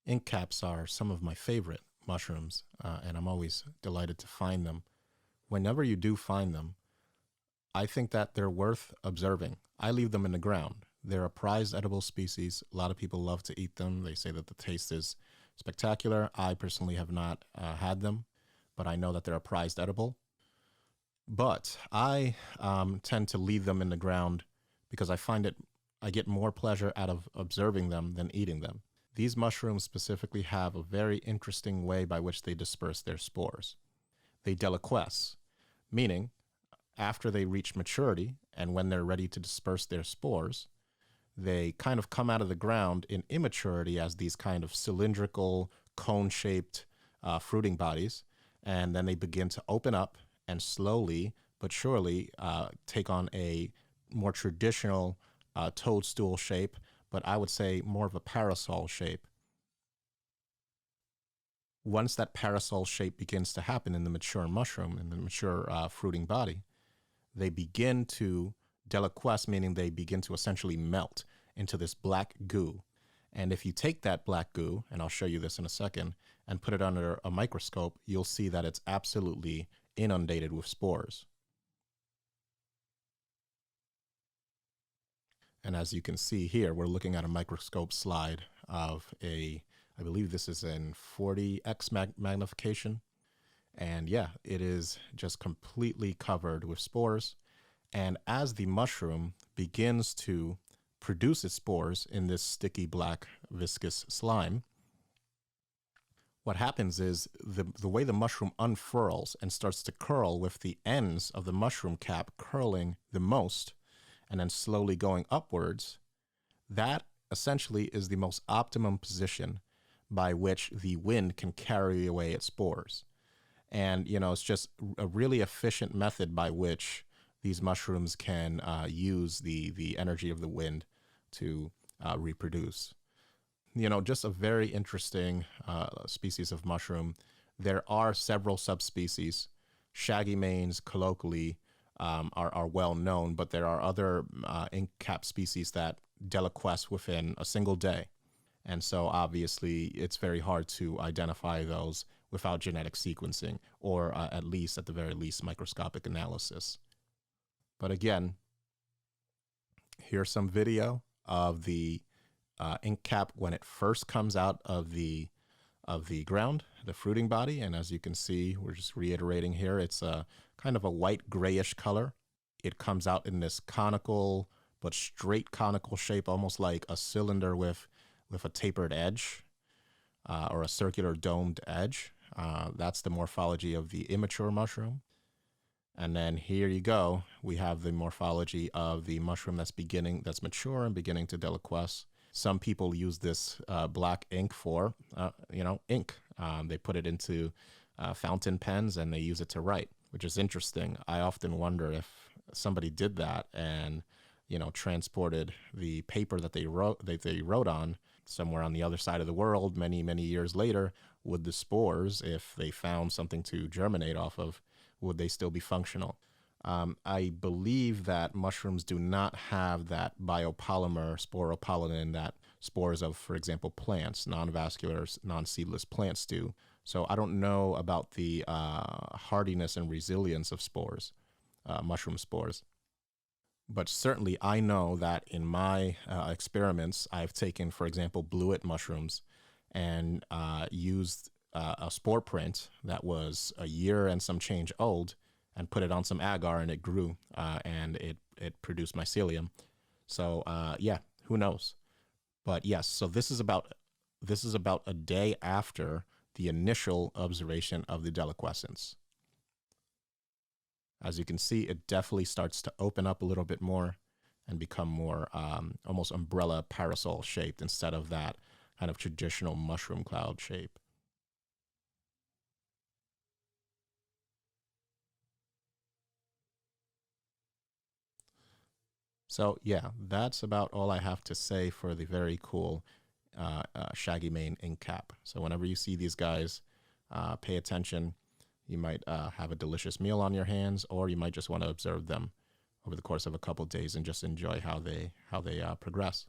Ink caps are some of my favorite mushrooms, and I'm always delighted to find them. Whenever you do find them, I think that they're worth observing. I leave them in the ground. They're a prized edible species. A lot of people love to eat them. They say that the taste is spectacular. I personally have not had them, but I know that they're a prized edible. But I tend to leave them in the ground because I get more pleasure out of observing them than eating them. These mushrooms specifically have a very interesting way by which they disperse their spores. They deliquesce, meaning after they reach maturity and when they're ready to disperse their spores, they kind of come out of the ground in immaturity as these kind of cylindrical, cone-shaped fruiting bodies, and then they begin to open up and slowly but surely take on a more traditional toadstool shape, but I would say more of a parasol shape. Once that parasol shape begins to happen in the mature mushroom, in the mature fruiting body, they begin to deliquesce, meaning they begin to essentially melt into this black goo. And if you take that black goo, and I'll show you this in a second, and put it under a microscope, you'll see that it's absolutely inundated with spores. And as you can see here, we're looking at a microscope slide of I believe this is in 40x magnification. And yeah, it is just completely covered with spores. And as the mushroom begins to produce its spores in this sticky black viscous slime, what happens is the way the mushroom unfurls and starts to curl with the ends of the mushroom cap curling the most and then slowly going upwards, that essentially is the most optimum position by which the wind can carry away its spores. And, it's just a really efficient method by which these mushrooms can use the energy of the wind to reproduce. Just a very interesting species of mushroom. There are several subspecies. Shaggy manes, colloquially, are well known, but there are other ink cap species that deliquesce within a single day. And so obviously it's very hard to identify those without genetic sequencing, or at the very least, microscopic analysis. But again, here's some video of the ink cap when it first comes out of the ground, the fruiting body. And as you can see, we're just reiterating here, it's a kind of a white grayish color. It comes out in this conical but straight conical shape, almost like a cylinder with a tapered edge or a circular domed edge. That's the morphology of the immature mushroom. And then here you go. We have the morphology of the mushroom that's mature and beginning to deliquesce. Some people use this black ink for, ink. They put it into fountain pens and they use it to write, which is interesting. I often wonder if somebody did that and, transported the paper that they wrote on somewhere on the other side of the world many, many years later, would the spores, if they found something to germinate off of, would they still be functional? I believe that mushrooms do not have that biopolymer sporopollenin that spores of, for example, plants, non-vascular, non-seedless plants do. So I don't know about the hardiness and resilience of spores, mushroom spores. But certainly I know that in my experiments, I've taken, for example, bluet mushrooms and used a spore print that was a year and some change old and put it on some agar and it grew and it produced mycelium. So yeah, who knows? But yes, so this is about a day after the initial observation of the deliquescence. As you can see, it definitely starts to open up a little bit more and become more almost umbrella parasol shaped instead of that kind of traditional mushroom cloud shape. So yeah, that's about all I have to say for the very cool shaggy mane ink cap. So whenever you see these guys, pay attention. You might have a delicious meal on your hands, or you might just want to observe them over the course of a couple of days and just enjoy how they progress.